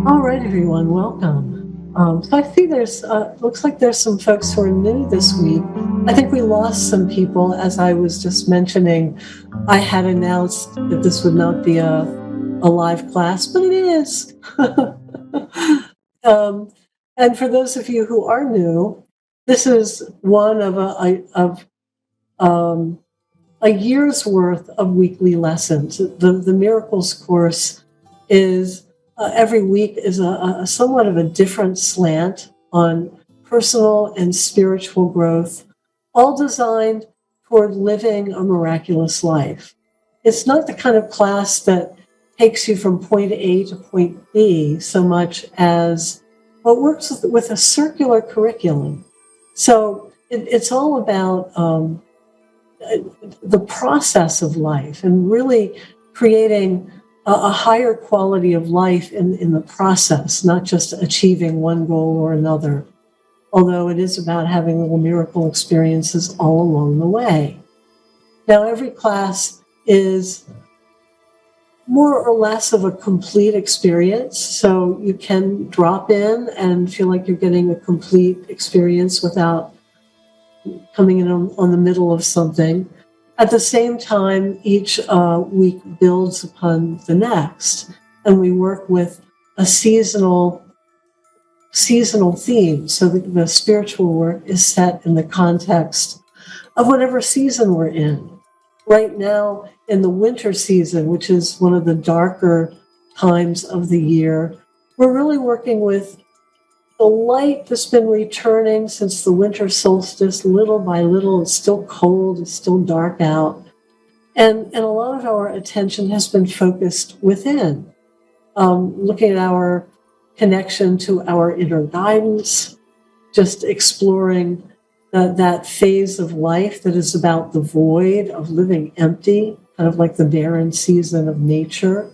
All right, everyone, welcome. So I see looks like there's some folks who are new this week. I think we lost some people, as I was just mentioning. I had announced that this would not be a live class, but it is. um, and for those of you who are new, this is one of a year's worth of weekly lessons. The Miracles course is every week is a somewhat of a different slant on personal and spiritual growth, all designed toward living a miraculous life. It's not the kind of class that takes you from point A to point B so much as what works with a circular curriculum. So it's all about the process of life and really creating a higher quality of life in the process, not just achieving one goal or another, although it is about having little miracle experiences all along the way. Now, every class is more or less of a complete experience, so you can drop in and feel like you're getting a complete experience without coming in on the middle of something. At the same time, each week builds upon the next, and we work with a seasonal theme. So the spiritual work is set in the context of whatever season we're in. Right now, in the winter season, which is one of the darker times of the year, we're really working with the light that's been returning since the winter solstice, little by little. It's still cold, it's still dark out. And a lot of our attention has been focused within, looking at our connection to our inner guidance, just exploring that phase of life that is about the void of living empty, kind of like the barren season of nature.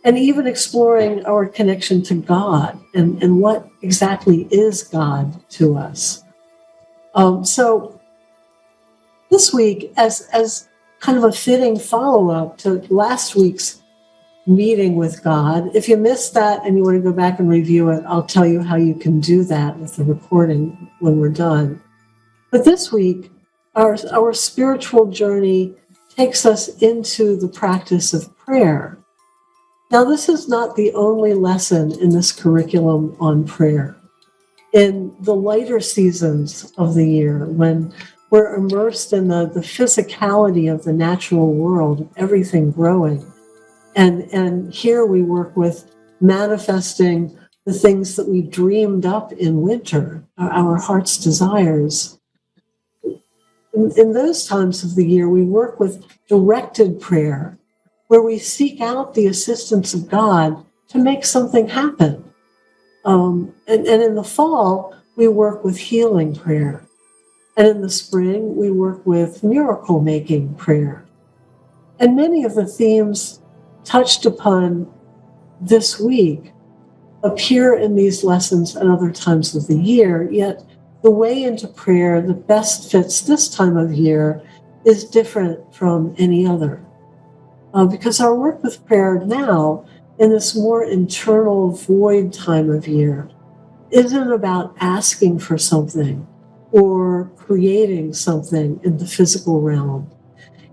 And even exploring our connection to God and what exactly is God to us. So this week, as kind of a fitting follow-up to last week's meeting with God, if you missed that and you want to go back and review it, I'll tell you how you can do that with the recording when we're done. But this week, our spiritual journey takes us into the practice of prayer. Now, this is not the only lesson in this curriculum on prayer. In the lighter seasons of the year, when we're immersed in the physicality of the natural world, everything growing, and here we work with manifesting the things that we dreamed up in winter, our heart's desires. In those times of the year, we work with directed prayer, where we seek out the assistance of God to make something happen. And in the fall, we work with healing prayer. And in the spring, we work with miracle-making prayer. And many of the themes touched upon this week appear in these lessons at other times of the year, yet the way into prayer that best fits this time of year is different from any other. Because our work with prayer now, in this more internal void time of year, isn't about asking for something or creating something in the physical realm.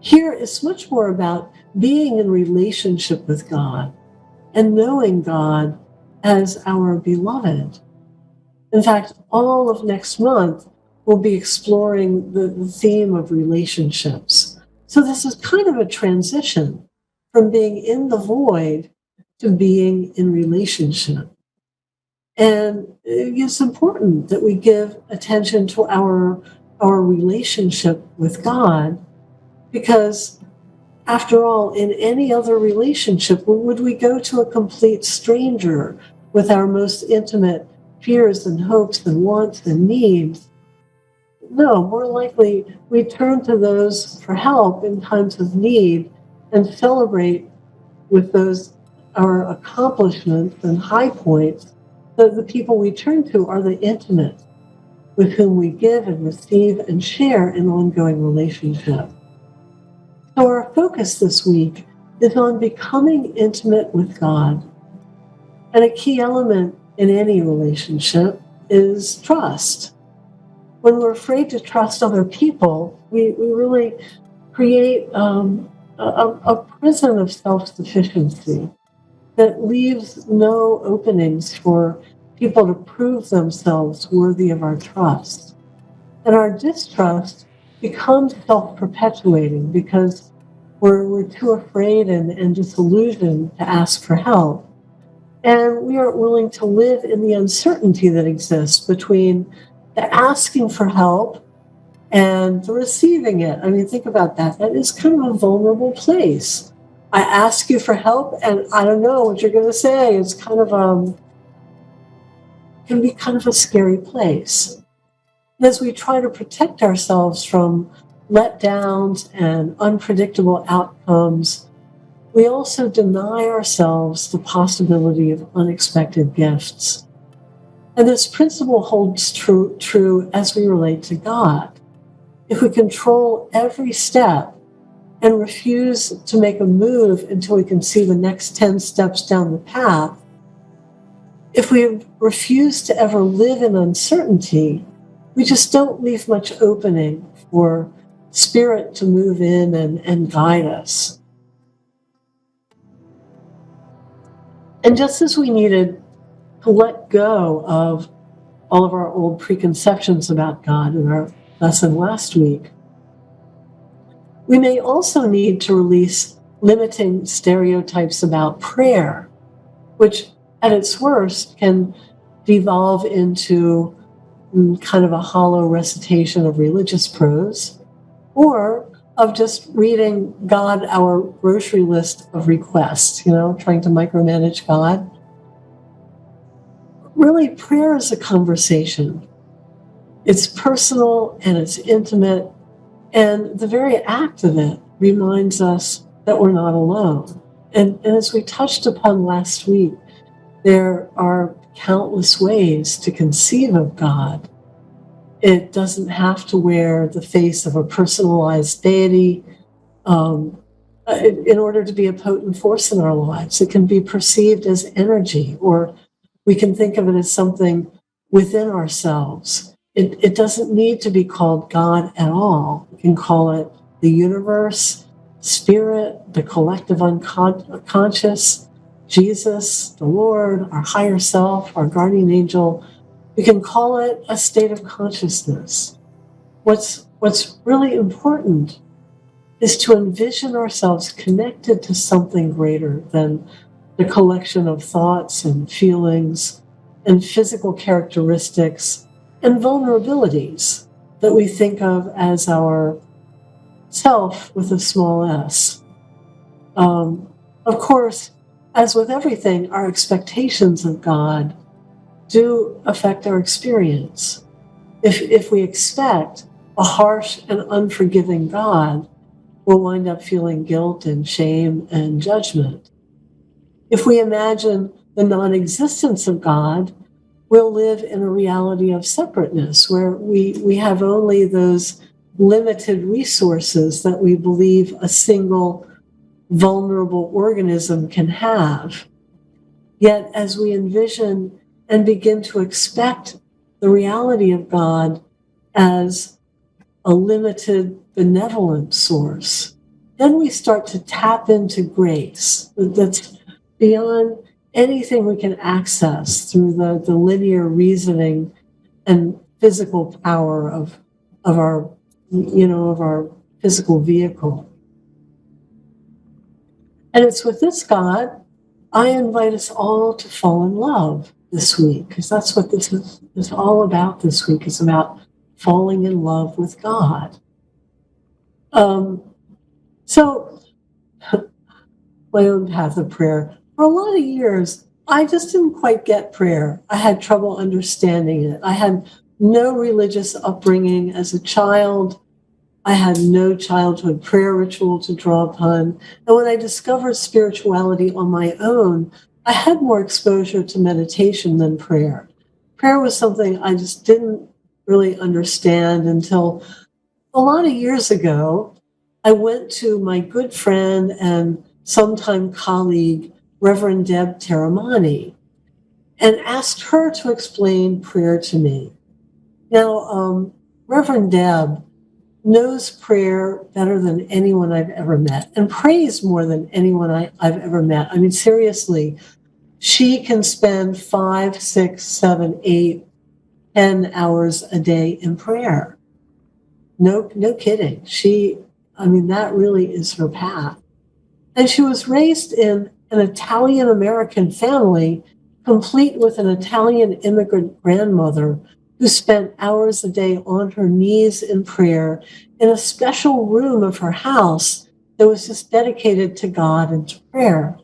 Here, it's much more about being in relationship with God and knowing God as our beloved. In fact, all of next month, we'll be exploring the theme of relationships. So this is kind of a transition from being in the void to being in relationship. And it's important that we give attention to our relationship with God, because after all, in any other relationship, would we go to a complete stranger with our most intimate fears and hopes and wants and needs? No, more likely we turn to those for help in times of need and celebrate with those our accomplishments and high points. The people we turn to are the intimate, with whom we give and receive and share in ongoing relationship. So our focus this week is on becoming intimate with God. And a key element in any relationship is trust. When we're afraid to trust other people, we really create a prison of self-sufficiency that leaves no openings for people to prove themselves worthy of our trust. And our distrust becomes self-perpetuating because we're too afraid and disillusioned to ask for help. And we aren't willing to live in the uncertainty that exists between the asking for help and the receiving it. I mean, think about that. That is kind of a vulnerable place. I ask you for help and I don't know what you're going to say. It's kind of, can be kind of a scary place. And as we try to protect ourselves from letdowns and unpredictable outcomes, we also deny ourselves the possibility of unexpected gifts. And this principle holds true as we relate to God. If we control every step and refuse to make a move until we can see the next 10 steps down the path, if we refuse to ever live in uncertainty, we just don't leave much opening for Spirit to move in and guide us. And just as we needed to let go of all of our old preconceptions about God in our lesson last week, we may also need to release limiting stereotypes about prayer, which at its worst can devolve into kind of a hollow recitation of religious prose, or of just reading God our grocery list of requests, trying to micromanage God. Really, prayer is a conversation. It's personal and it's intimate, and the very act of it reminds us that we're not alone. And as we touched upon last week, there are countless ways to conceive of God. It doesn't have to wear the face of a personalized deity in order to be a potent force in our lives. It can be perceived as energy, or we can think of it as something within ourselves. It doesn't need to be called God at all. We can call it the universe, spirit, the collective unconscious, Jesus, the Lord, our higher self, our guardian angel. We can call it a state of consciousness. What's really important is to envision ourselves connected to something greater than the collection of thoughts and feelings and physical characteristics and vulnerabilities that we think of as our self with a small s. Of course, as with everything, our expectations of God do affect our experience. If we expect a harsh and unforgiving God, we'll wind up feeling guilt and shame and judgment. If we imagine the non-existence of God, we'll live in a reality of separateness where we have only those limited resources that we believe a single vulnerable organism can have. Yet as we envision and begin to expect the reality of God as a limited benevolent source, then we start to tap into grace that's beyond anything we can access through the linear reasoning and physical power of our physical vehicle. And it's with this God, I invite us all to fall in love this week, because that's what this is all about this week. It's about falling in love with God. So my own path of prayer. For a lot of years, I just didn't quite get prayer. I had trouble understanding it. I had no religious upbringing as a child. I had no childhood prayer ritual to draw upon. And when I discovered spirituality on my own, I had more exposure to meditation than prayer. Prayer was something I just didn't really understand until a lot of years ago. I went to my good friend and sometime colleague, Reverend Deb Terramani, and asked her to explain prayer to me. Now, Reverend Deb knows prayer better than anyone I've ever met, and prays more than anyone I've ever met. I mean, seriously, she can spend 5, 6, 7, 8, 10 hours a day in prayer. No kidding. That really is her path. And she was raised in an Italian-American family, complete with an Italian immigrant grandmother who spent hours a day on her knees in prayer in a special room of her house that was just dedicated to God and to prayer.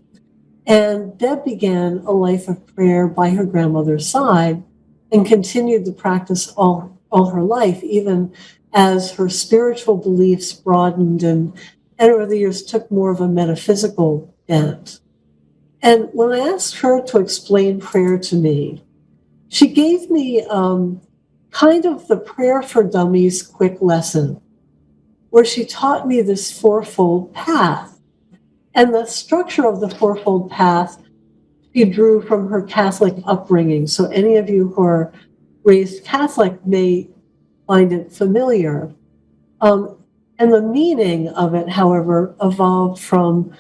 And Deb began a life of prayer by her grandmother's side and continued the practice all her life, even as her spiritual beliefs broadened and over the years took more of a metaphysical bent. And when I asked her to explain prayer to me, she gave me kind of the Prayer for Dummies quick lesson, where she taught me this fourfold path. And the structure of the fourfold path she drew from her Catholic upbringing. So any of you who are raised Catholic may find it familiar. And the meaning of it, however, evolved from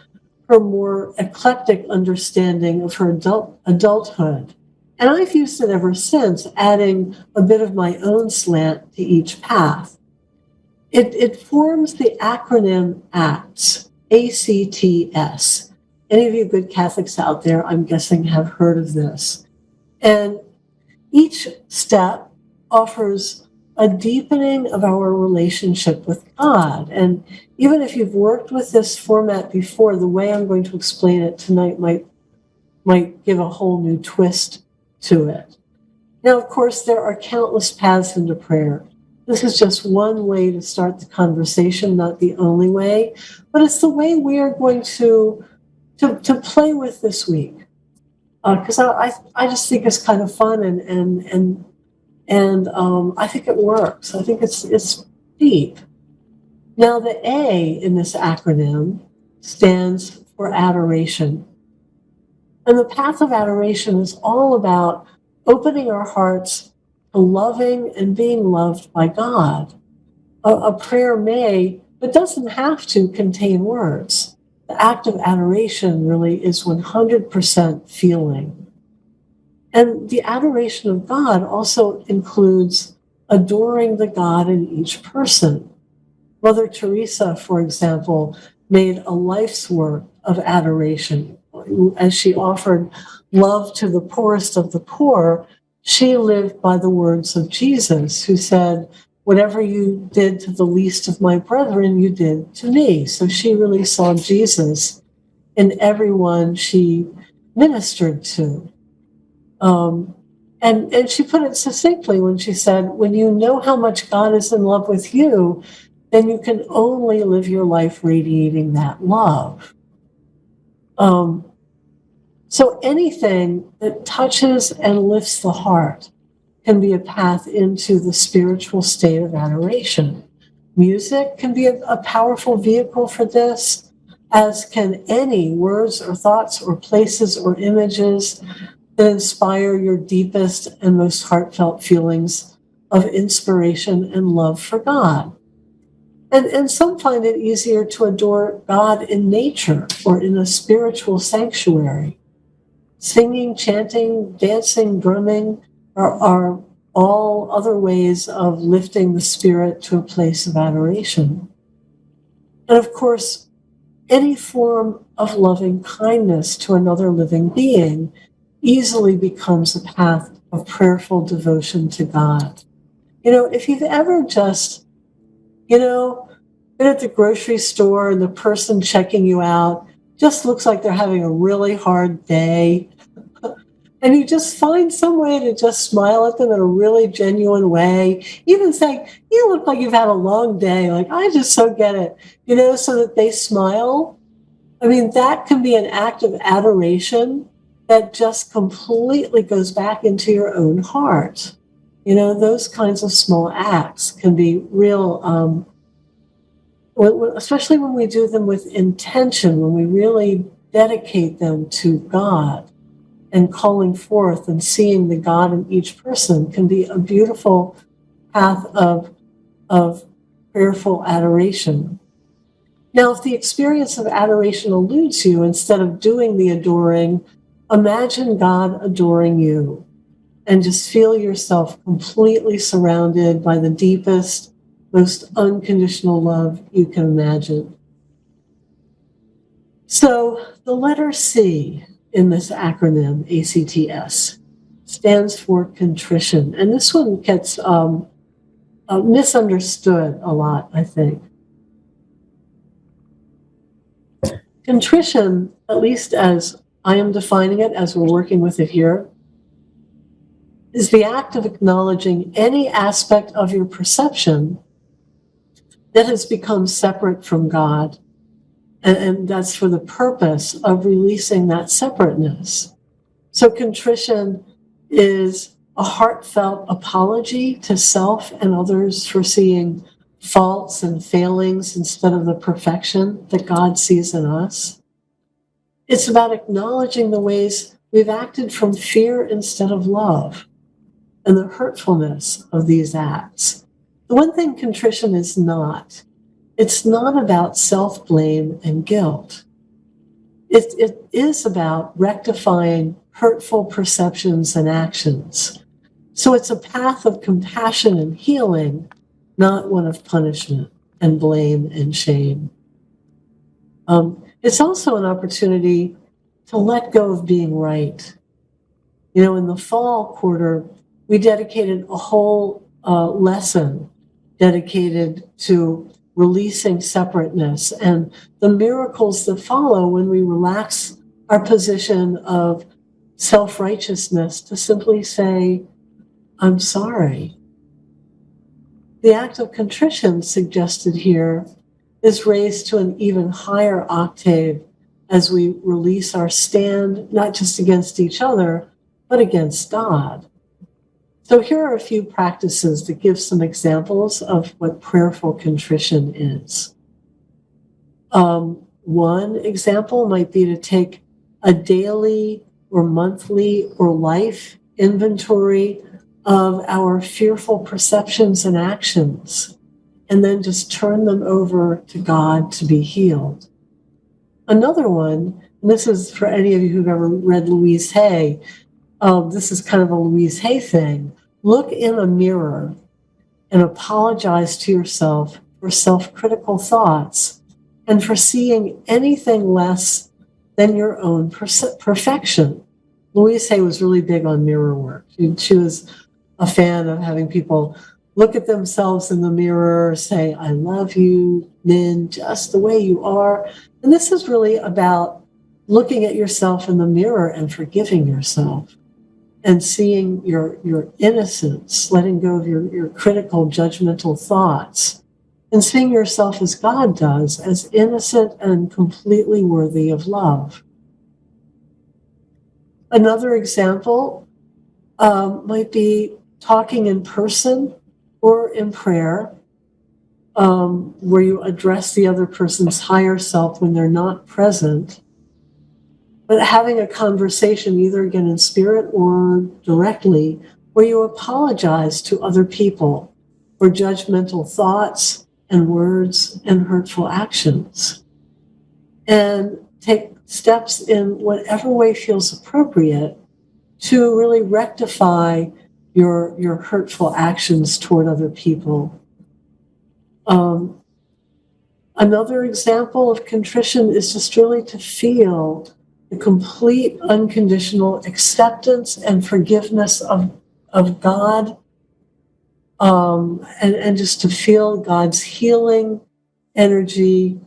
her more eclectic understanding of her adulthood. And I've used it ever since, adding a bit of my own slant to each path. It forms the acronym ACTS, ACTS. Any of you good Catholics out there, I'm guessing, have heard of this. And each step offers a deepening of our relationship with God. And even if you've worked with this format before, the way I'm going to explain it tonight might give a whole new twist to it. Now, of course, there are countless paths into prayer. This is just one way to start the conversation, not the only way, but it's the way we are going to play with this week. Because I just think it's kind of fun and I think it works. I think it's deep. Now, the A in this acronym stands for adoration. And the path of adoration is all about opening our hearts to loving and being loved by God. A prayer may, but doesn't have to, contain words. The act of adoration really is 100% feeling. And the adoration of God also includes adoring the God in each person. Mother Teresa, for example, made a life's work of adoration. As she offered love to the poorest of the poor, she lived by the words of Jesus, who said, "Whatever you did to the least of my brethren, you did to me." So she really saw Jesus in everyone she ministered to. And she put it succinctly when she said, when you know how much God is in love with you, then you can only live your life radiating that love. So anything that touches and lifts the heart can be a path into the spiritual state of adoration. Music can be a powerful vehicle for this, as can any words or thoughts or places or images that inspire your deepest and most heartfelt feelings of inspiration and love for God. And some find it easier to adore God in nature or in a spiritual sanctuary. Singing, chanting, dancing, drumming are all other ways of lifting the spirit to a place of adoration. And of course, any form of loving kindness to another living being easily becomes a path of prayerful devotion to God. If you've ever just, been at the grocery store and the person checking you out just looks like they're having a really hard day, and you just find some way to just smile at them in a really genuine way, even saying, "You look like you've had a long day. Like, I just so get it," so that they smile. I mean, that can be an act of adoration that just completely goes back into your own heart. Those kinds of small acts can be real especially when we do them with intention, when we really dedicate them to God and calling forth and seeing the God in each person, can be a beautiful path of prayerful adoration. Now, if the experience of adoration eludes you, instead of doing the adoring, imagine God adoring you and just feel yourself completely surrounded by the deepest, most unconditional love you can imagine. So the letter C in this acronym, ACTS, stands for contrition. And this one gets misunderstood a lot, I think. Contrition, at least as I am defining it, as we're working with it here, is the act of acknowledging any aspect of your perception that has become separate from God. And that's for the purpose of releasing that separateness. So contrition is a heartfelt apology to self and others for seeing faults and failings instead of the perfection that God sees in us. It's about acknowledging the ways we've acted from fear instead of love and the hurtfulness of these acts. The one thing contrition is not, it's not about self-blame and guilt. It is about rectifying hurtful perceptions and actions. So it's a path of compassion and healing, not one of punishment and blame and shame. It's also an opportunity to let go of being right. You know, in the fall quarter, we dedicated a whole lesson dedicated to releasing separateness and the miracles that follow when we relax our position of self-righteousness to simply say, I'm sorry. The act of contrition suggested here is raised to an even higher octave as we release our stand, not just against each other, but against God. So here are a few practices that give some examples of what prayerful contrition is. One example might be to take a daily or monthly or life inventory of our fearful perceptions and actions, and then just turn them over to God to be healed. Another one, and this is for any of you who've ever read Louise Hay, this is kind of a Louise Hay thing. Look in a mirror and apologize to yourself for self-critical thoughts and for seeing anything less than your own perfection. Louise Hay was really big on mirror work. She was a fan of having people look at themselves in the mirror, say, I love you, Lynn, just the way you are. And this is really about looking at yourself in the mirror and forgiving yourself and seeing your innocence, letting go of your critical, judgmental thoughts, and seeing yourself as God does, as innocent and completely worthy of love. Another example might be talking in person or in prayer, where you address the other person's higher self when they're not present, but having a conversation either again in spirit or directly, where you apologize to other people for judgmental thoughts and words and hurtful actions, and take steps in whatever way feels appropriate to really rectify your hurtful actions toward other people. Another example of contrition is just really to feel the complete unconditional acceptance and forgiveness of God, and just to feel God's healing energy,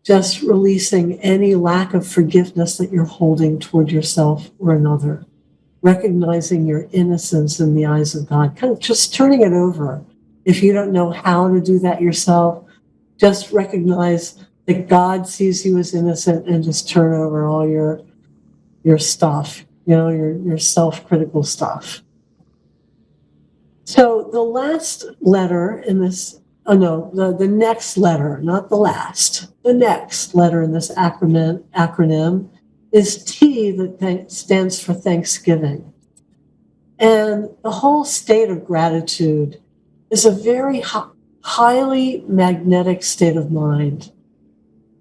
just releasing any lack of forgiveness that you're holding toward yourself or another, recognizing your innocence in the eyes of God, kind of just turning it over. If you don't know how to do that yourself, just recognize that God sees you as innocent and just turn over all your stuff, your self-critical stuff. So the last letter in this no, the next letter, not the last, the next letter in this acronym is T, that stands for Thanksgiving. And the whole state of gratitude is a very highly magnetic state of mind.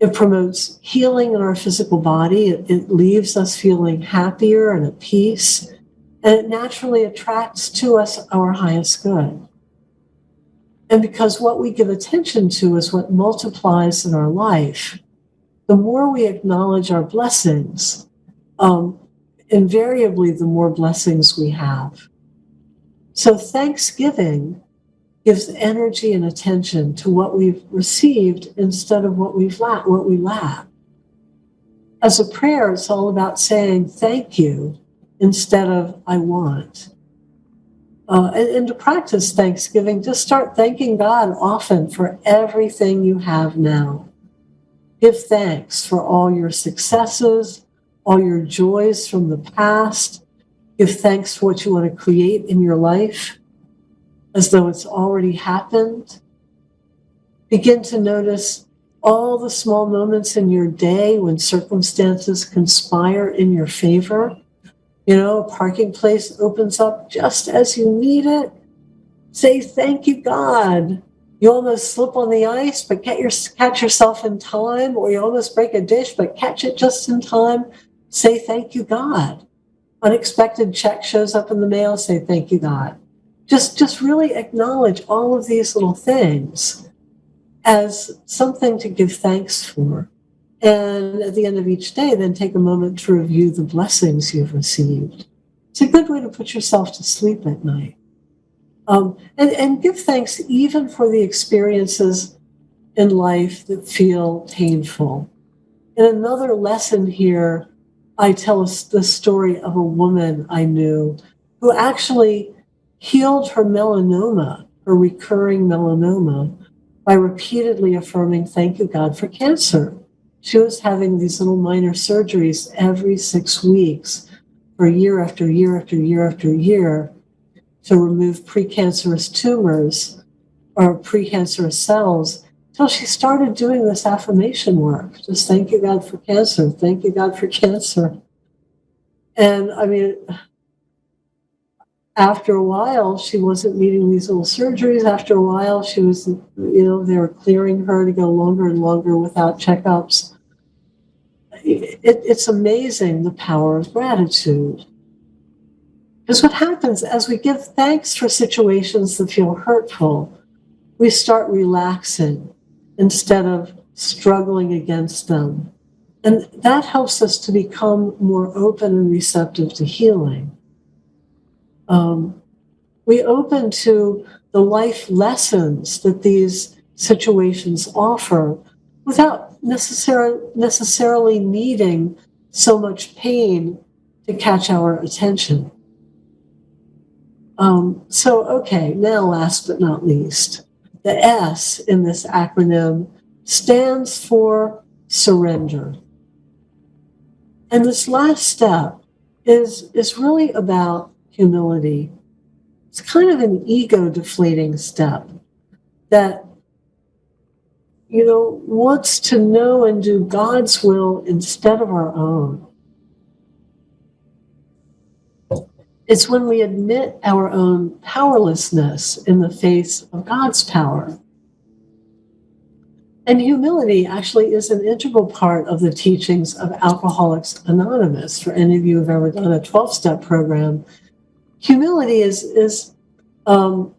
It promotes healing in our physical body. It leaves us feeling happier and at peace. And it naturally attracts to us our highest good. And because what we give attention to is what multiplies in our life, the more we acknowledge our blessings, invariably the more blessings we have. So Thanksgiving gives energy and attention to what we've received instead of what we lack. As a prayer, it's all about saying thank you instead of I want. And to practice Thanksgiving, just start thanking God often for everything you have now. Give thanks for all your successes, all your joys from the past. Give thanks for what you want to create in your life, as though it's already happened. Begin to notice all the small moments in your day when circumstances conspire in your favor. You know, a parking place opens up just as you need it. Say, thank you, God. You almost slip on the ice, but catch yourself in time, or you almost break a dish, but catch it just in time. Say, thank you, God. Unexpected check shows up in the mail. Say, thank you, God. Just really acknowledge all of these little things as something to give thanks for. And at the end of each day, then take a moment to review the blessings you've received. It's a good way to put yourself to sleep at night. And give thanks even for the experiences in life that feel painful. In another lesson here, I tell us the story of a woman I knew who actually healed her melanoma, her recurring melanoma, by repeatedly affirming, thank you, God, for cancer. She was having these little minor surgeries every 6 weeks for year after year after year after year to remove precancerous tumors or precancerous cells until she started doing this affirmation work. Just thank you, God, for cancer. Thank you, God, for cancer. And I mean, after a while, she wasn't needing these little surgeries. After a while, she was, they were clearing her to go longer and longer without checkups. It's amazing the power of gratitude. Because what happens as we give thanks for situations that feel hurtful, we start relaxing instead of struggling against them. And that helps us to become more open and receptive to healing. We open to the life lessons that these situations offer without necessarily needing so much pain to catch our attention. Okay, now last but not least, the S in this acronym stands for surrender. And this last step is really about humility. It's kind of an ego-deflating step that, wants to know and do God's will instead of our own. It's when we admit our own powerlessness in the face of God's power. And humility actually is an integral part of the teachings of Alcoholics Anonymous. For any of you who've ever done a 12-step program, humility is the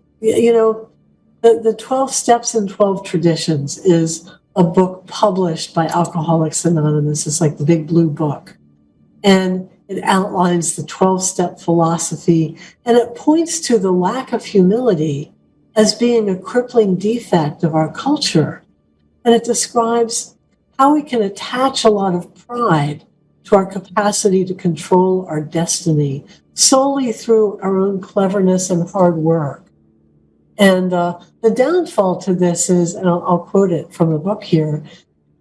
12 Steps and 12 Traditions is a book published by Alcoholics Anonymous. It's like the big blue book. And it outlines the 12-step philosophy, and it points to the lack of humility as being a crippling defect of our culture. And it describes how we can attach a lot of pride to our capacity to control our destiny solely through our own cleverness and hard work. And the downfall to this is, and I'll quote it from the book here,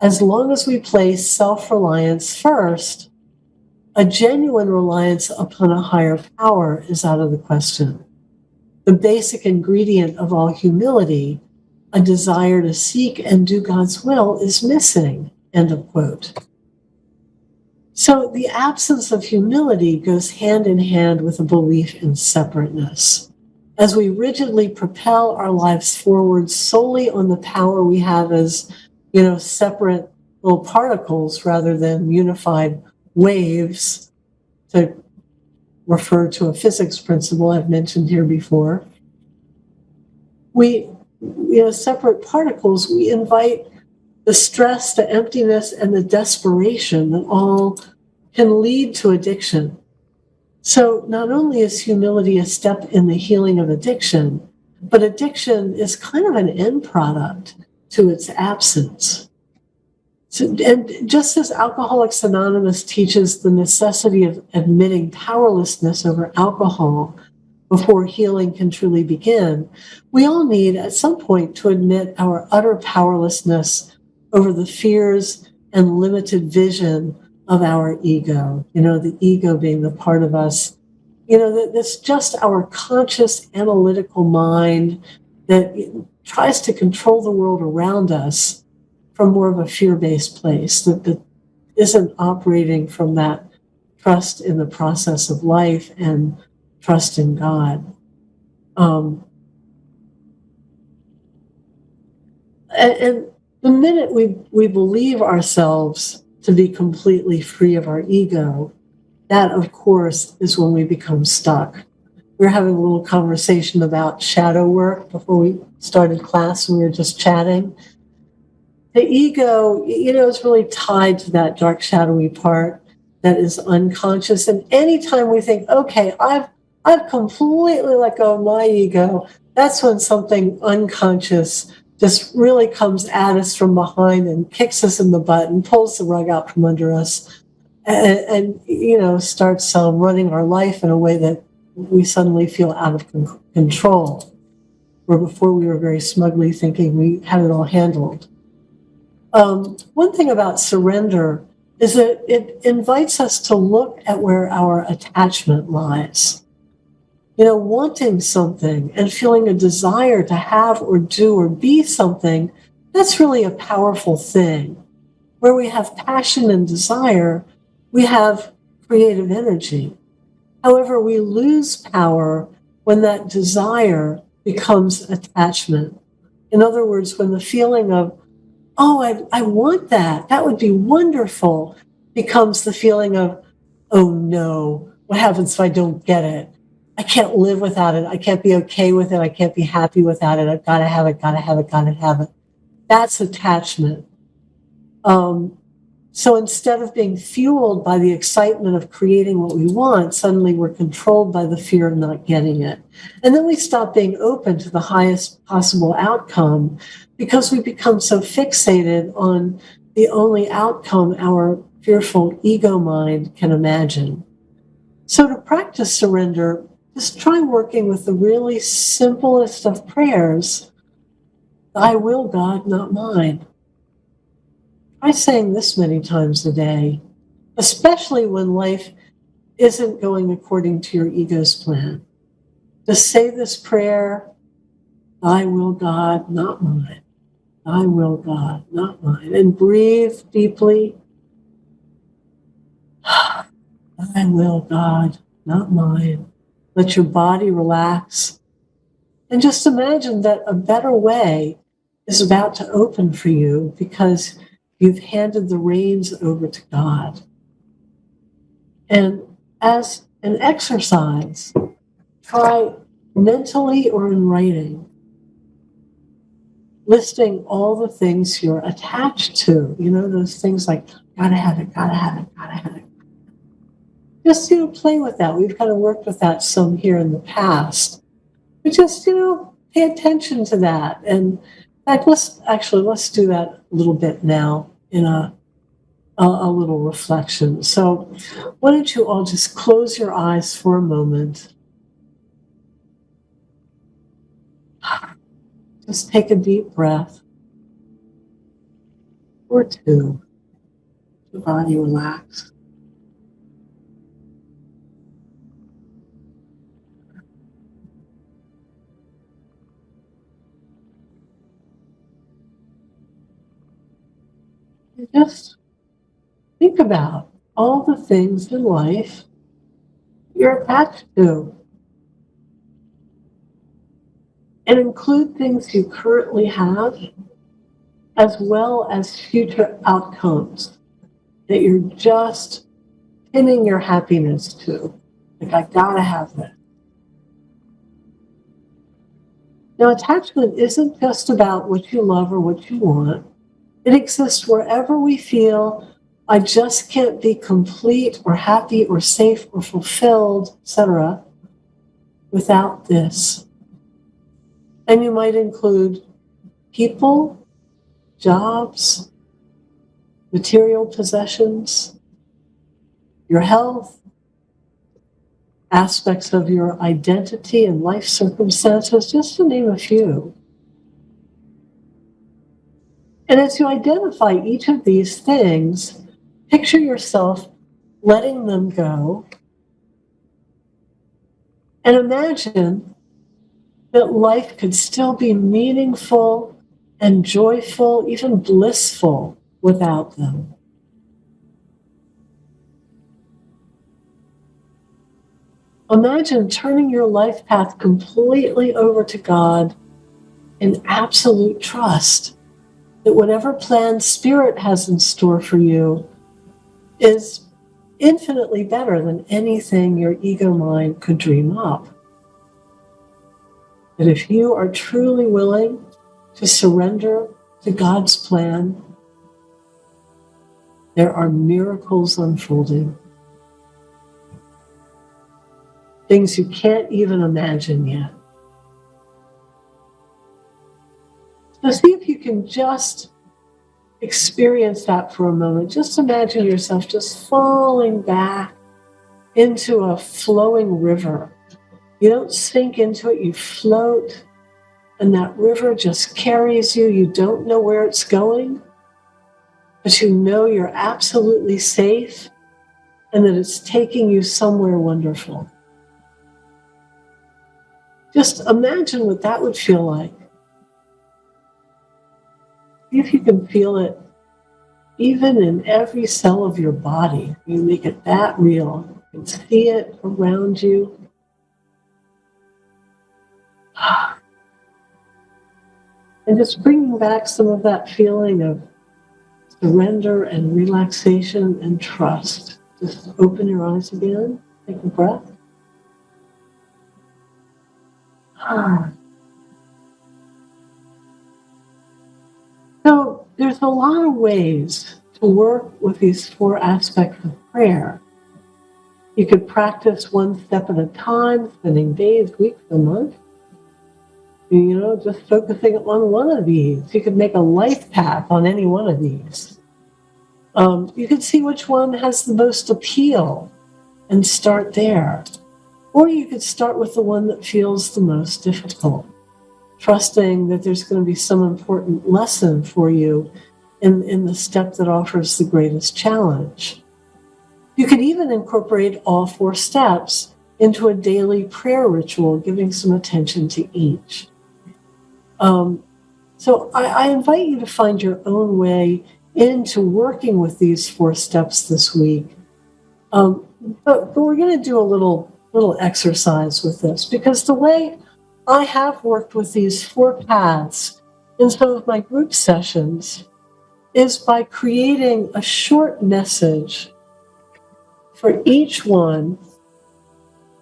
as long as we place self-reliance first, a genuine reliance upon a higher power is out of the question. The basic ingredient of all humility a desire to seek and do God's will is missing, end of quote. So the absence of humility goes hand in hand with a belief in separateness. As we rigidly propel our lives forward solely on the power we have as, separate little particles rather than unified waves, to refer to a physics principle I've mentioned here before, separate particles, we invite the stress, the emptiness, and the desperation that all can lead to addiction. So not only is humility a step in the healing of addiction, but addiction is kind of an end product to its absence. So, and just as Alcoholics Anonymous teaches the necessity of admitting powerlessness over alcohol before healing can truly begin, we all need at some point to admit our utter powerlessness over the fears and limited vision of our ego, the ego being the part of us, that's just our conscious analytical mind that tries to control the world around us from more of a fear-based place that isn't operating from that trust in the process of life and trust in God. And the minute we believe ourselves to be completely free of our ego, that, of course, is when we become stuck. We were having a little conversation about shadow work before we started class, and we were just chatting. The ego, is really tied to that dark, shadowy part that is unconscious. And anytime we think, okay, I've completely let go of my ego, that's when something unconscious just really comes at us from behind and kicks us in the butt and pulls the rug out from under us and starts running our life in a way that we suddenly feel out of control, where before we were very smugly thinking we had it all handled. One thing about surrender is that it invites us to look at where our attachment lies. Wanting something and feeling a desire to have or do or be something, that's really a powerful thing. Where we have passion and desire, we have creative energy. However, we lose power when that desire becomes attachment. In other words, when the feeling of, oh, I want that, that would be wonderful, becomes the feeling of, oh no, what happens if I don't get it? I can't live without it. I can't be okay with it. I can't be happy without it. I've got to have it, got to have it, got to have it. That's attachment. So instead of being fueled by the excitement of creating what we want, suddenly we're controlled by the fear of not getting it. And then we stop being open to the highest possible outcome because we become so fixated on the only outcome our fearful ego mind can imagine. So to practice surrender, just try working with the really simplest of prayers. Thy will, God, not mine. Try saying this many times a day, especially when life isn't going according to your ego's plan. Just say this prayer, thy will, God, not mine. Thy will, God, not mine. And breathe deeply. Thy will, God, not mine. Let your body relax. And just imagine that a better way is about to open for you because you've handed the reins over to God. And as an exercise, try mentally or in writing, listing all the things you're attached to, those things like, gotta have it, gotta have it, gotta have it. Just, play with that. We've kind of worked with that some here in the past. But just, pay attention to that. And in fact, let's do that a little bit now in a little reflection. So why don't you all just close your eyes for a moment. Just take a deep breath or two. Your body relax. Just think about all the things in life you're attached to, and include things you currently have as well as future outcomes that you're just pinning your happiness to. Like, I gotta have this. Now, attachment isn't just about what you love or what you want. It exists wherever we feel, I just can't be complete or happy or safe or fulfilled, etc., without this. And you might include people, jobs, material possessions, your health, aspects of your identity and life circumstances, just to name a few. And as you identify each of these things, picture yourself letting them go, and imagine that life could still be meaningful and joyful, even blissful, without them. Imagine turning your life path completely over to God in absolute trust that whatever plan Spirit has in store for you is infinitely better than anything your ego mind could dream up. That if you are truly willing to surrender to God's plan, there are miracles unfolding. Things you can't even imagine yet. So see if you can just experience that for a moment. Just imagine yourself just falling back into a flowing river. You don't sink into it, you float, and that river just carries you. You don't know where it's going, but you know you're absolutely safe and that it's taking you somewhere wonderful. Just imagine what that would feel like. See if you can feel it even in every cell of your body. You make it that real. You can see it around you. And just bringing back some of that feeling of surrender and relaxation and trust. Just open your eyes again. Take a breath. So there's a lot of ways to work with these four aspects of prayer. You could practice one step at a time, spending days, weeks, a month. Just focusing on one of these. You could make a life path on any one of these. You could see which one has the most appeal and start there. Or you could start with the one that feels the most difficult, trusting that there's going to be some important lesson for you in the step that offers the greatest challenge. You could even incorporate all four steps into a daily prayer ritual, giving some attention to each. So I invite you to find your own way into working with these four steps this week. But we're going to do a little exercise with this, because the way I have worked with these four paths in some of my group sessions is by creating a short message for each one,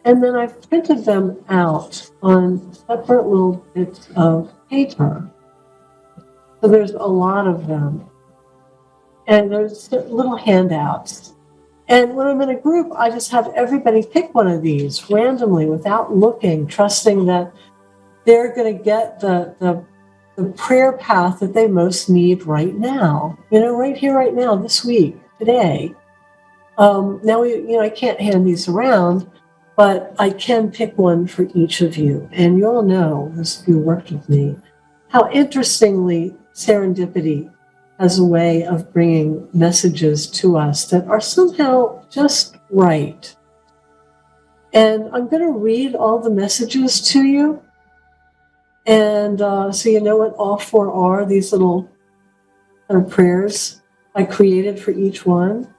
and then I've printed them out on separate little bits of paper. So there's a lot of them. And there's little handouts. And when I'm in a group, I just have everybody pick one of these randomly without looking, trusting that they're going to get the prayer path that they most need right now. Right here, right now, this week, today. Now, I can't hand these around, but I can pick one for each of you. And you all know, as you worked with me, how interestingly serendipity has a way of bringing messages to us that are somehow just right. And I'm going to read all the messages to you. And so you know what all four are, these little kind of prayers. I created for each one.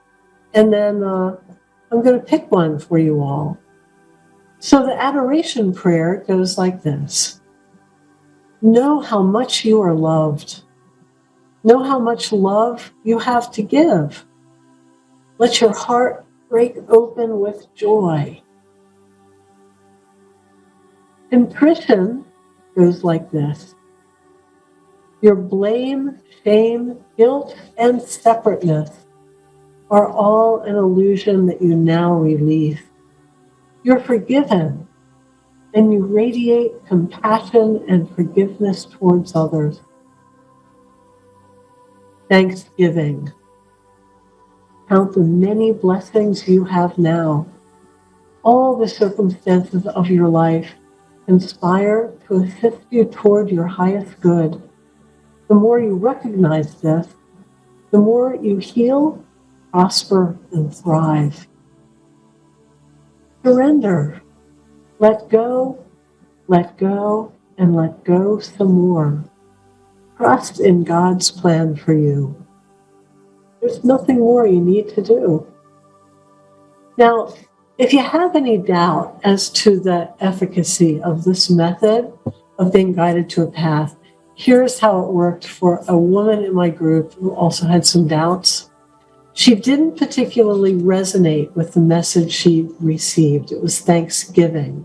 And then I'm going to pick one for you all. So the adoration prayer goes like this. Know how much you are loved. Know how much love you have to give. Let your heart break open with joy. Contrition goes like this. Your blame, shame, guilt, and separateness are all an illusion that you now release. You're forgiven, and you radiate compassion and forgiveness towards others. Thanksgiving. Count the many blessings you have now. All the circumstances of your life conspire to assist you toward your highest good. The more you recognize this, the more you heal, prosper, and thrive. Surrender. Let go, and let go some more. Trust in God's plan for you. There's nothing more you need to do. Now, if you have any doubt as to the efficacy of this method of being guided to a path, here's how it worked for a woman in my group who also had some doubts. She didn't particularly resonate with the message she received. It was Thanksgiving.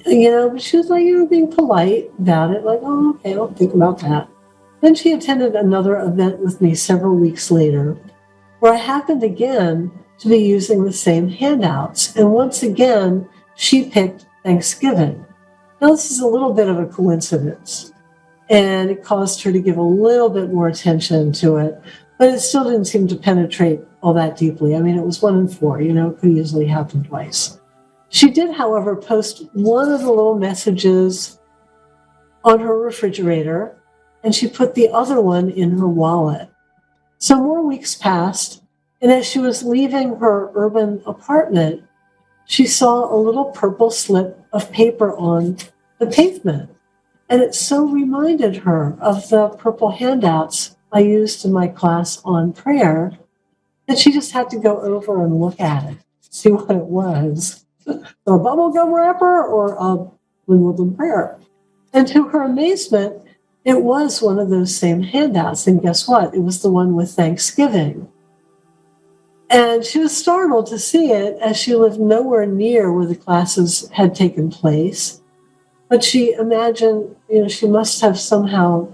But she was like, being polite about it, like, oh, okay, I'll think about that. Then she attended another event with me several weeks later, where I happened again to be using the same handouts. And once again, she picked Thanksgiving. Now, this is a little bit of a coincidence, and it caused her to give a little bit more attention to it, but it still didn't seem to penetrate all that deeply. I mean, it was 1 in 4, it could easily happen twice. She did, however, post one of the little messages on her refrigerator, and she put the other one in her wallet. So more weeks passed, and as she was leaving her urban apartment, she saw a little purple slip of paper on the pavement. And it so reminded her of the purple handouts I used in my class on prayer that she just had to go over and look at it, see what it was. A bubblegum wrapper or a Lynn Woodland prayer. And to her amazement, it was one of those same handouts. And guess what? It was the one with Thanksgiving. And she was startled to see it as she lived nowhere near where the classes had taken place. But she imagined, she must have somehow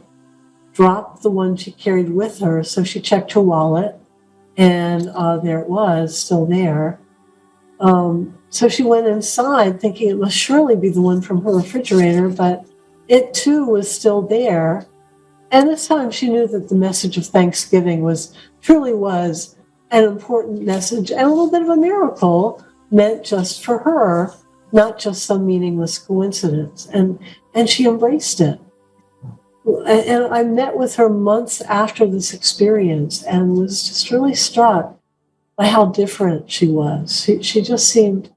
dropped the one she carried with her. So she checked her wallet, and there it was, still there. So she went inside thinking it must surely be the one from her refrigerator, but it too was still there. And this time she knew that the message of Thanksgiving truly was an important message and a little bit of a miracle meant just for her, not just some meaningless coincidence. And she embraced it. And I met with her months after this experience and was just really struck by how different she was. She just seemed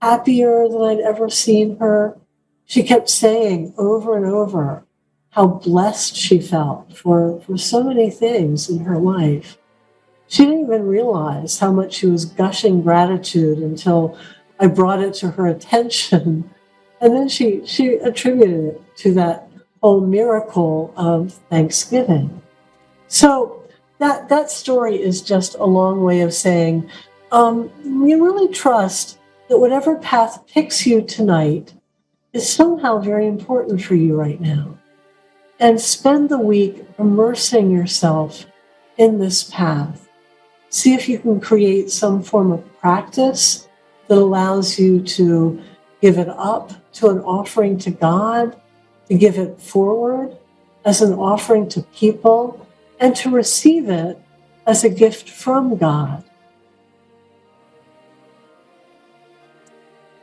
happier than I'd ever seen her. She kept saying over and over how blessed she felt for so many things in her life. She didn't even realize how much she was gushing gratitude until I brought it to her attention. And then she attributed it to that whole miracle of Thanksgiving. So that story is just a long way of saying, you really trust that whatever path picks you tonight is somehow very important for you right now. And spend the week immersing yourself in this path. See if you can create some form of practice that allows you to give it up to an offering to God, to give it forward as an offering to people, and to receive it as a gift from God.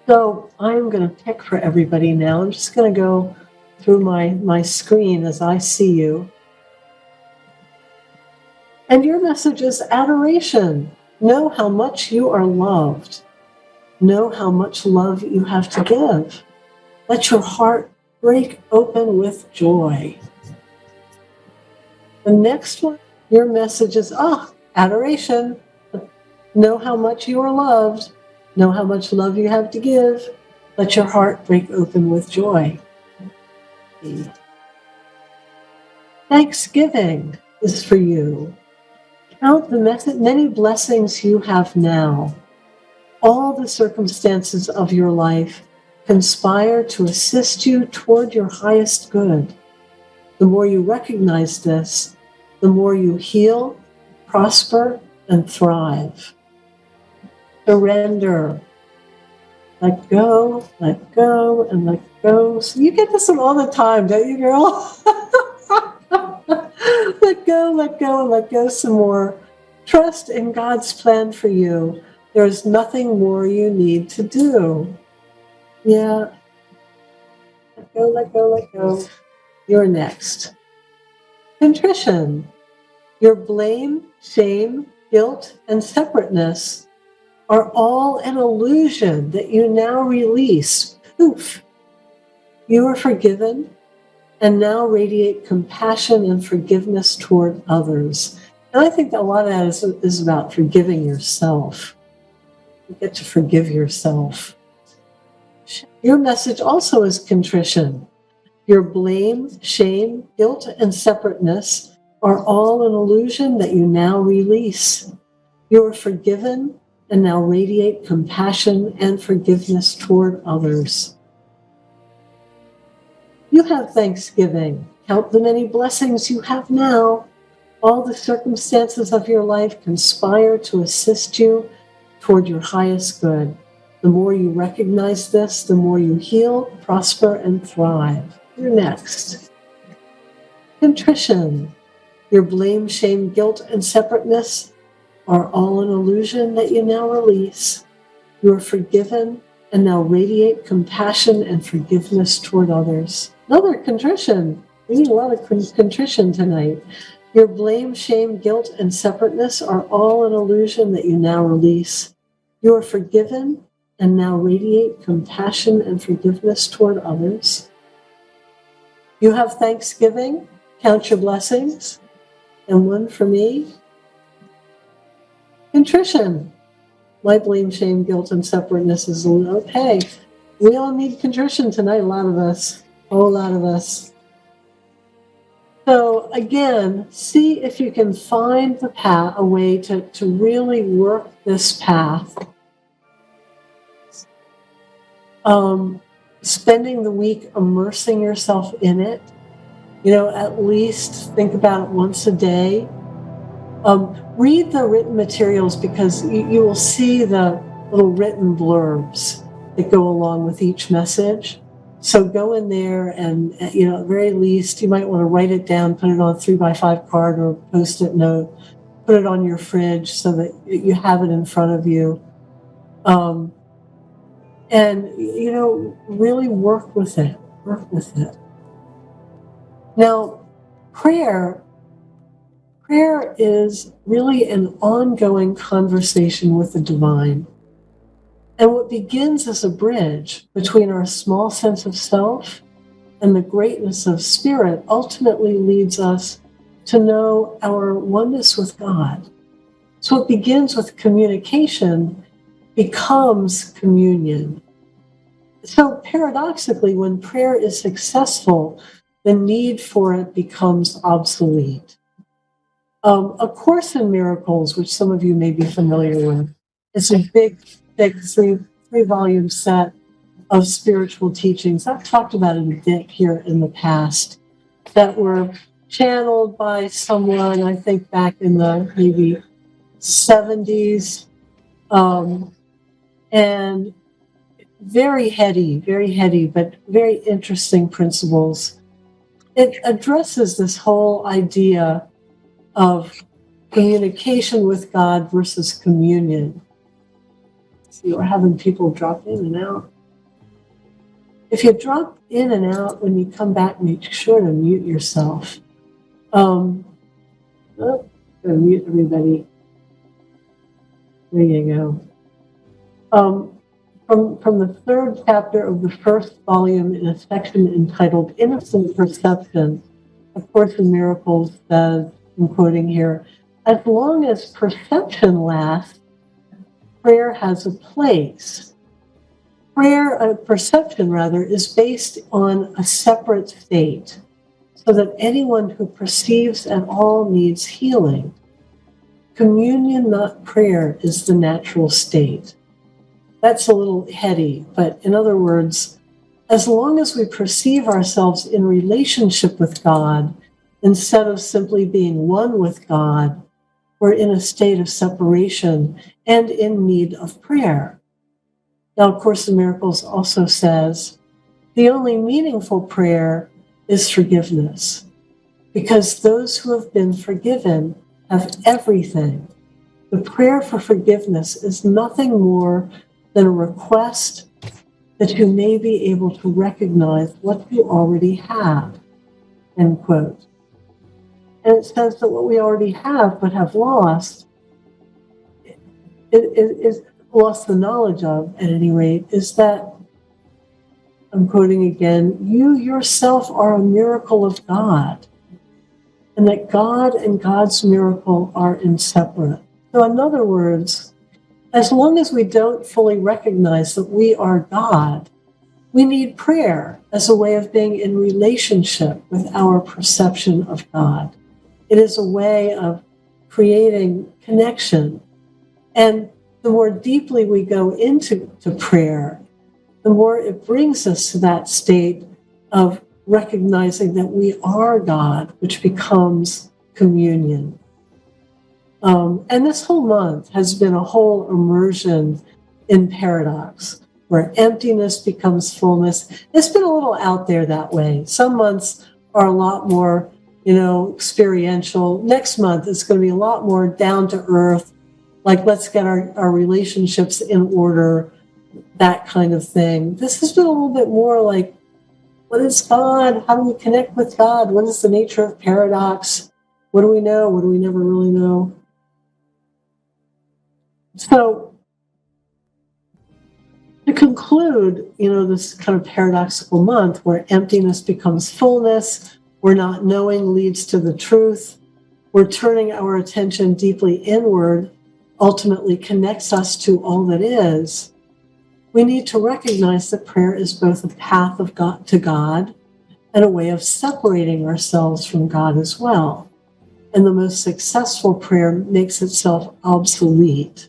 So I'm going to pick for everybody now. I'm just going to go through my screen as I see you. And your message is adoration. Know how much you are loved. Know how much love you have to give. Let your heart break open with joy. The next one Your message is, adoration. Know how much you are loved. Know how much love you have to give. Let your heart break open with joy. Thanksgiving is for you. Count the many blessings you have now. All the circumstances of your life conspire to assist you toward your highest good. The more you recognize this, the more you heal, prosper, and thrive. Surrender. Let go, and let go. So you get this one all the time, don't you, girl? Let go, and let go some more. Trust in God's plan for you. There's nothing more you need to do. Yeah. Let go. You're next. Contrition. Your blame, shame, guilt, and separateness are all an illusion that you now release. Poof. You are forgiven and now radiate compassion and forgiveness toward others. And I think that a lot of that is about forgiving yourself. You get to forgive yourself. Your message also is contrition. Your blame, shame, guilt, and separateness are all an illusion that you now release. You are forgiven and now radiate compassion and forgiveness toward others. You have Thanksgiving. Count the many blessings you have now. All the circumstances of your life conspire to assist you toward your highest good. The more you recognize this, the more you heal, prosper, and thrive. You're next. Contrition. Your blame, shame, guilt, and separateness are all an illusion that you now release. You are forgiven and now radiate compassion and forgiveness toward others. Another contrition. We need a lot of contrition tonight. Your blame, shame, guilt, and separateness are all an illusion that you now release. You are forgiven and now radiate compassion and forgiveness toward others. You have Thanksgiving. Count your blessings. And one for me. Contrition. My blame, shame, guilt, and separateness is okay. We all need contrition tonight, a lot of us. A whole lot of us. So again, see if you can find the path, a way to really work this path. Spending the week immersing yourself in it. At least think about it once a day. Read the written materials because you will see the little written blurbs that go along with each message. So go in there and, at the very least, you might want to write it down, put it on a 3x5 card or Post-it note, put it on your fridge so that you have it in front of you. And, really work with it. Now, prayer is really an ongoing conversation with the divine. And what begins as a bridge between our small sense of self and the greatness of spirit ultimately leads us to know our oneness with God. So it begins with communication, becomes communion. So paradoxically, when prayer is successful, the need for it becomes obsolete. A Course in Miracles, which some of you may be familiar with, is a big, thick three-volume set of spiritual teachings. I've talked about it a bit here in the past that were channeled by someone, I think back in the maybe 70s, and very heady, but very interesting principles. It addresses this whole idea of communication with God versus communion. See, we're having people drop in and out. If you drop in and out, when you come back, make sure to mute yourself. I'm going to mute everybody. There you go. From the third chapter of the first volume in a section entitled Innocent Perception, A Course in Miracles says, I'm quoting here, as long as perception lasts, prayer has a place. Perception rather, is based on a separate state, so that anyone who perceives at all needs healing. Communion, not prayer, is the natural state. That's a little heady, but in other words, as long as we perceive ourselves in relationship with God, instead of simply being one with God, we're in a state of separation and in need of prayer. Now, of Course in Miracles also says, the only meaningful prayer is forgiveness, because those who have been forgiven have everything. The prayer for forgiveness is nothing more than a request that you may be able to recognize what you already have, end quote. And it says that what we already have but have lost, is lost the knowledge of, at any rate, is that, I'm quoting again, you yourself are a miracle of God, and that God and God's miracle are inseparable. So in other words, as long as we don't fully recognize that we are God, we need prayer as a way of being in relationship with our perception of God. It is a way of creating connection. And the more deeply we go into prayer, the more it brings us to that state of recognizing that we are God, which becomes communion. And this whole month has been a whole immersion in paradox, where emptiness becomes fullness. It's been a little out there that way. Some months are a lot more, experiential. Next month, it's going to be a lot more down to earth, like let's get our relationships in order, that kind of thing. This has been a little bit more like, what is God? How do we connect with God? What is the nature of paradox? What do we know? What do we never really know? So to conclude, this kind of paradoxical month where emptiness becomes fullness, where not knowing leads to the truth, where turning our attention deeply inward ultimately connects us to all that is, we need to recognize that prayer is both a path of God to God and a way of separating ourselves from God as well. And the most successful prayer makes itself obsolete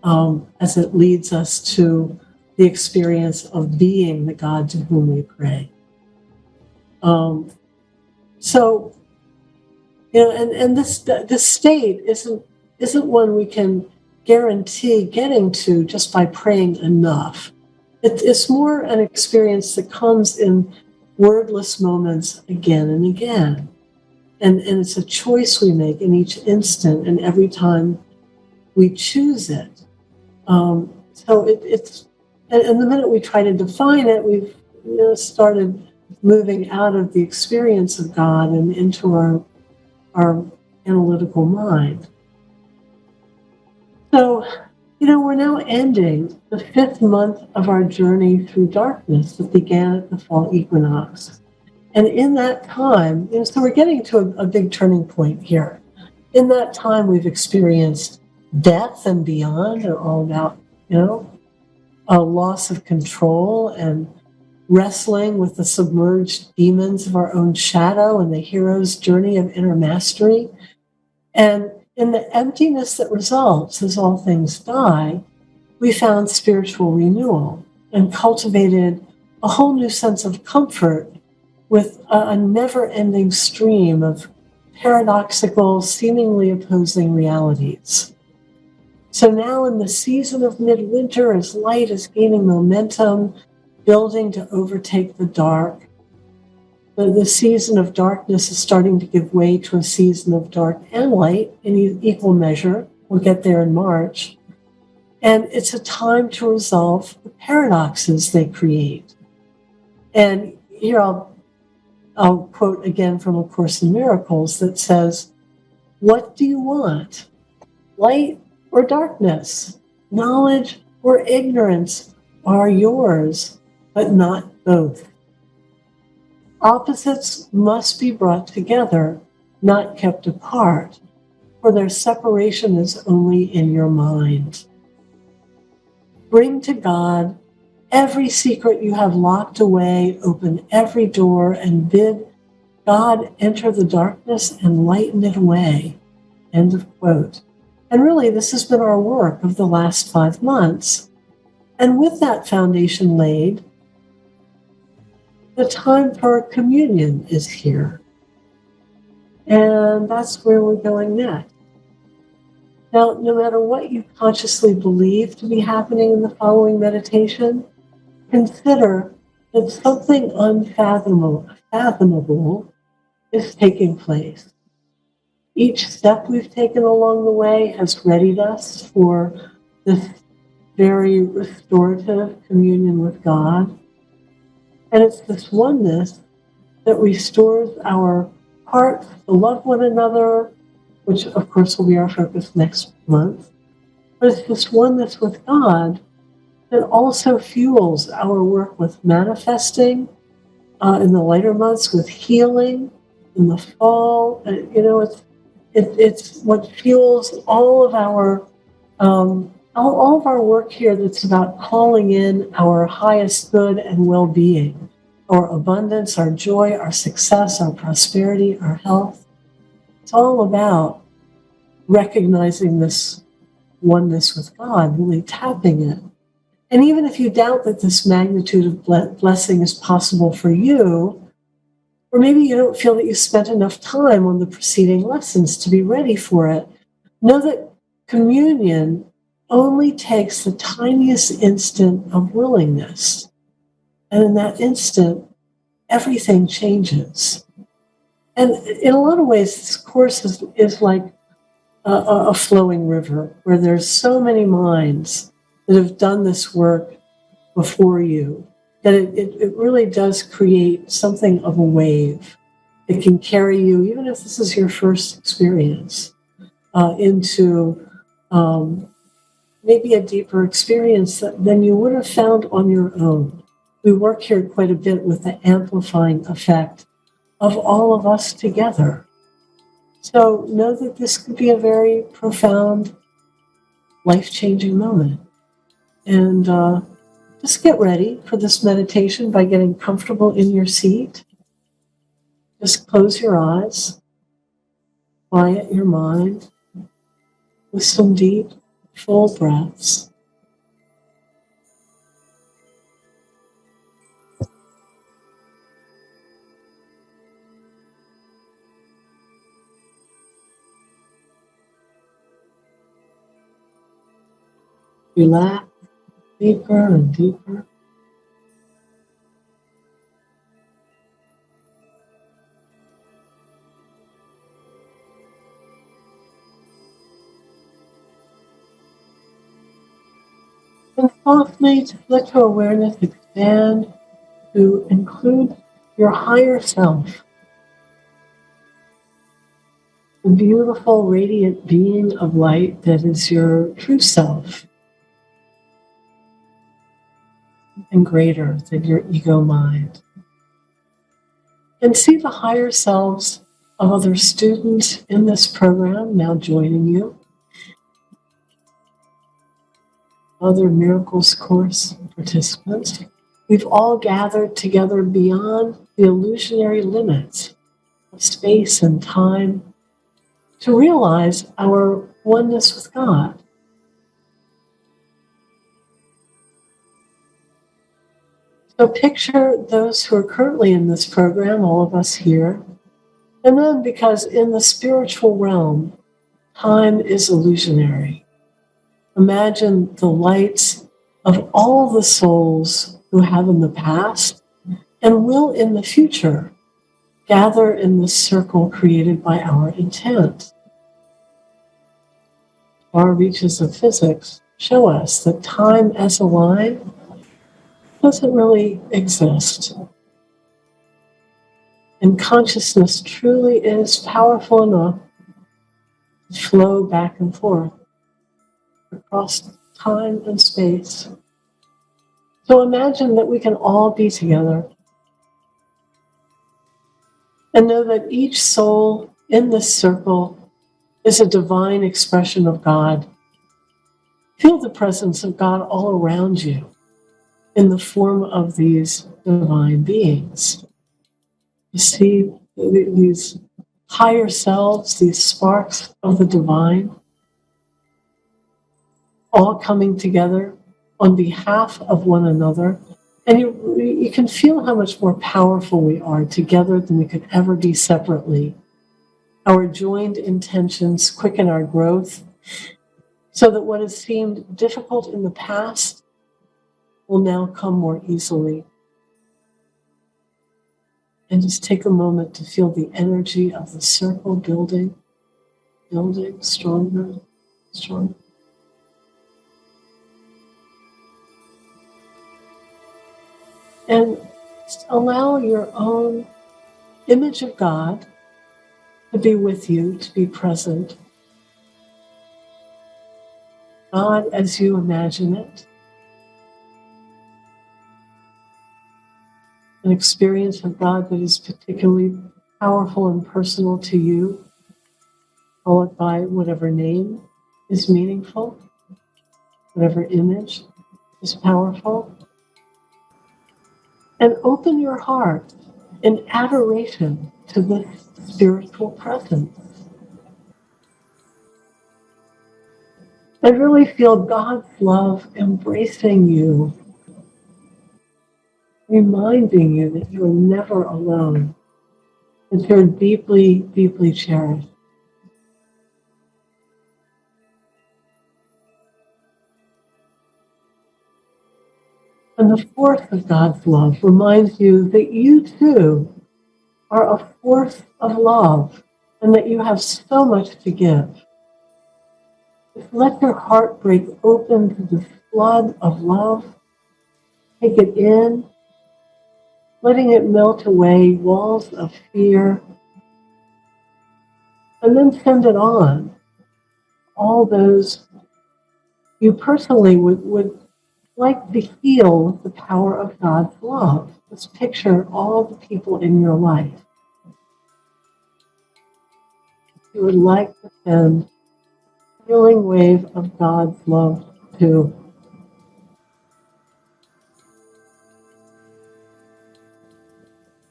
as it leads us to the experience of being the God to whom we pray. And this state isn't one we can guarantee getting to just by praying enough. It's more an experience that comes in wordless moments again and again. And it's a choice we make in each instant and every time we choose it. It's and the minute we try to define it, we've started moving out of the experience of God and into our analytical mind. So, we're now ending the 5th month of our journey through darkness that began at the fall equinox. And in that time, so we're getting to a big turning point here. In that time, we've experienced death and beyond, and all about, a loss of control and wrestling with the submerged demons of our own shadow and the hero's journey of inner mastery. And in the emptiness that results as all things die, we found spiritual renewal and cultivated a whole new sense of comfort with a never-ending stream of paradoxical, seemingly opposing realities. So now in the season of midwinter, as light is gaining momentum, building to overtake the dark, the season of darkness is starting to give way to a season of dark and light in equal measure. We'll get there in March. And it's a time to resolve the paradoxes they create. And here I'll quote again from A Course in Miracles that says, what do you want? Light or darkness? Knowledge or ignorance are yours, but not both. Opposites must be brought together not kept apart, for their separation is only in your mind. Bring to God every secret you have locked away, open every door, and bid God enter the darkness and lighten it away. End of quote. And really, this has been our work of the last 5 months. And with that foundation laid, the time for communion is here. And that's where we're going next. Now, no matter what you consciously believe to be happening in the following meditation, consider that something unfathomable is taking place. Each step we've taken along the way has readied us for this very restorative communion with God. And it's this oneness that restores our hearts to love one another, which of course will be our focus next month. But it's this oneness with God that also fuels our work with manifesting in the later months, with healing in the fall. It's what fuels all of our work here. That's about calling in our highest good and well-being, our abundance, our joy, our success, our prosperity, our health. It's all about recognizing this oneness with God, really tapping it. And even if you doubt that this magnitude of blessing is possible for you, or maybe you don't feel that you spent enough time on the preceding lessons to be ready for it, know that communion only takes the tiniest instant of willingness. And in that instant, everything changes. And in a lot of ways, this course is like a flowing river where there's so many minds that have done this work before you that it really does create something of a wave. It can carry you, even if this is your first experience, into maybe a deeper experience than you would have found on your own. We work here quite a bit with the amplifying effect of all of us together. So know that this could be a very profound, life-changing moment. And just get ready for this meditation by getting comfortable in your seat. Just close your eyes, quiet your mind with some deep, full breaths. Relax deeper and deeper. And softly to let your awareness expand to include your higher self, the beautiful, radiant being of light that is your true self, and greater than your ego mind. And see the higher selves of other students in this program now joining you. Other Miracles course participants. We've all gathered together beyond the illusionary limits of space and time to realize our oneness with God. So picture those who are currently in this program, all of us here, and then because in the spiritual realm, time is illusionary. Imagine the lights of all the souls who have in the past and will in the future gather in the circle created by our intent. Far reaches of physics show us that time as a line doesn't really exist. And consciousness truly is powerful enough to flow back and forth across time and space. So imagine that we can all be together and know that each soul in this circle is a divine expression of God. Feel the presence of God all around you in the form of these divine beings. You see these higher selves, these sparks of the divine, all coming together on behalf of one another. And you can feel how much more powerful we are together than we could ever be separately. Our joined intentions quicken our growth so that what has seemed difficult in the past will now come more easily. And just take a moment to feel the energy of the circle building stronger, stronger. And just allow your own image of God to be with you, to be present. God as you imagine it. An experience of God that is particularly powerful and personal to you. Call it by whatever name is meaningful, whatever image is powerful. And open your heart in adoration to this spiritual presence. And really feel God's love embracing you, reminding you that you are never alone, that you're deeply, deeply cherished. And the force of God's love reminds you that you too are a force of love and that you have so much to give. Just let your heart break open to the flood of love. Take it in, letting it melt away walls of fear, and then send it on. All those you personally would like to heal with the power of God's love. Just picture all the people in your life you would like to send a healing wave of God's love to.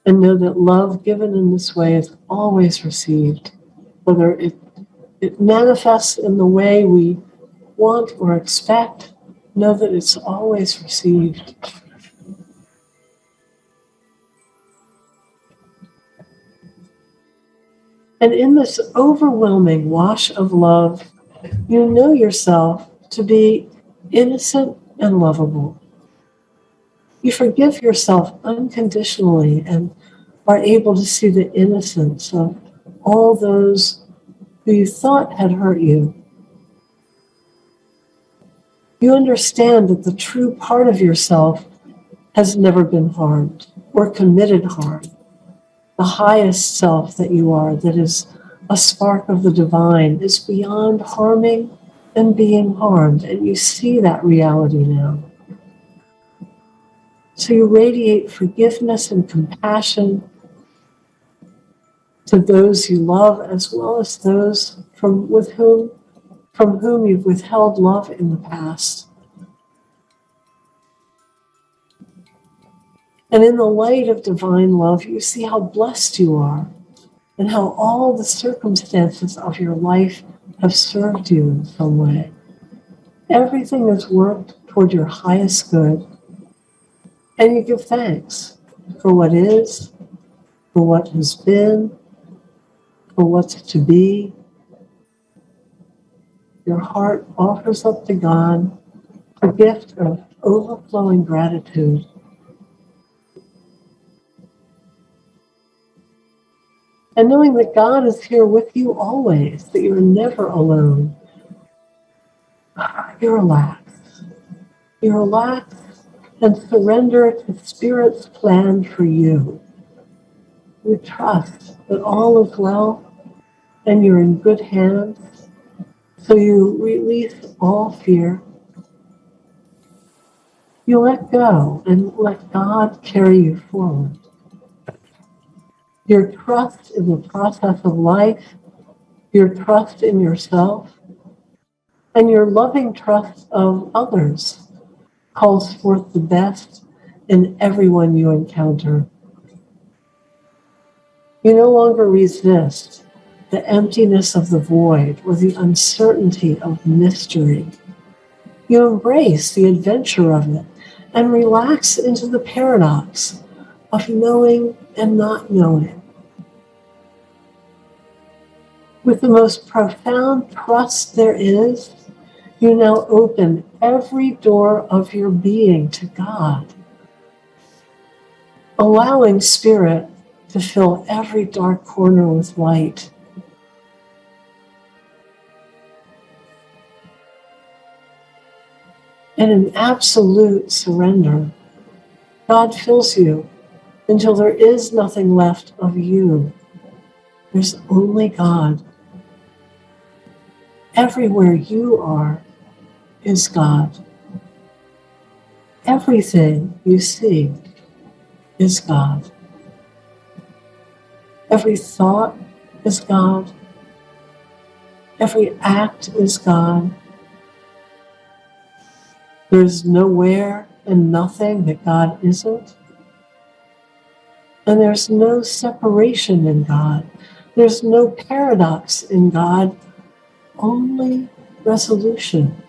And know that love given in this way is always received, whether it manifests in the way we want or expect. Know that it's always received. And in this overwhelming wash of love, you know yourself to be innocent and lovable. You forgive yourself unconditionally and are able to see the innocence of all those who you thought had hurt you. You understand that the true part of yourself has never been harmed or committed harm. The highest self that you are, that is a spark of the divine, is beyond harming and being harmed. And you see that reality now. So you radiate forgiveness and compassion to those you love, as well as those from whom you've withheld love in the past. And in the light of divine love, you see how blessed you are and how all the circumstances of your life have served you in some way. Everything has worked toward your highest good, and you give thanks for what is, for what has been, for what's to be. Your heart offers up to God a gift of overflowing gratitude. And knowing that God is here with you always, that you're never alone, you relax. You relax and surrender to Spirit's plan for you. You trust that all is well and you're in good hands. So you release all fear. You let go and let God carry you forward. your trust in the process of life, your trust in yourself, and your loving trust of others calls forth the best in everyone you encounter. You no longer resist the emptiness of the void or the uncertainty of mystery. You embrace the adventure of it and relax into the paradox of knowing and not knowing. With the most profound trust there is, you now open every door of your being to God, allowing Spirit to fill every dark corner with light. And in absolute surrender, God fills you until there is nothing left of you. There's only God. Everywhere you are is God. Everything you see is God. Every thought is God. Every act is God. There's nowhere and nothing that God isn't. And there's no separation in God. There's no paradox in God, only resolution.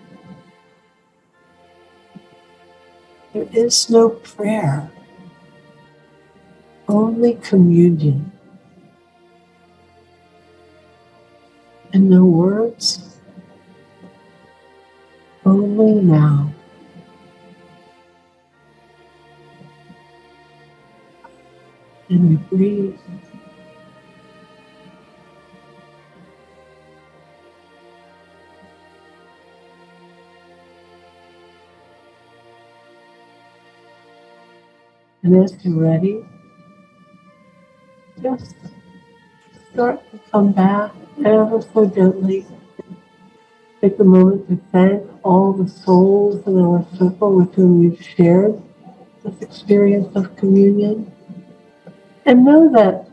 There is no prayer, only communion. And no words, only now. And you breathe. And as you're ready, just start to come back ever so gently. Take a moment to thank all the souls in our circle with whom you've shared this experience of communion. And know that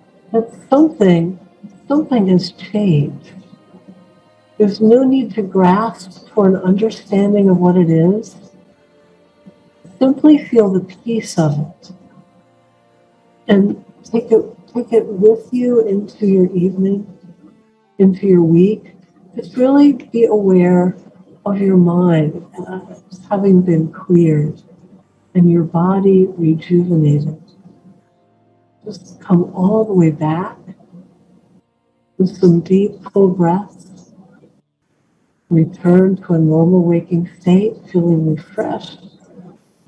something has changed. There's no need to grasp for an understanding of what it is. Simply feel the peace of it. And take it with you into your evening, into your week. Just really be aware of your mind having been cleared and your body rejuvenated. Just come all the way back with some deep, full breaths. Return to a normal waking state, feeling refreshed,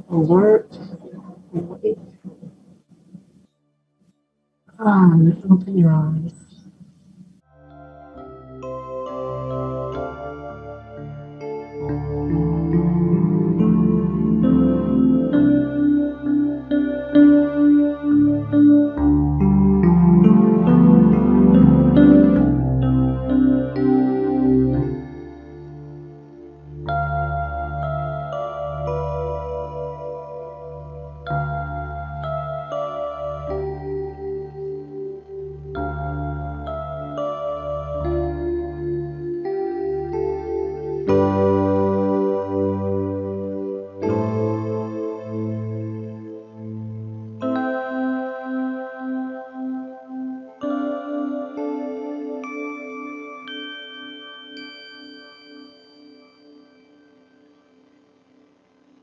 alert, awake. And open your eyes.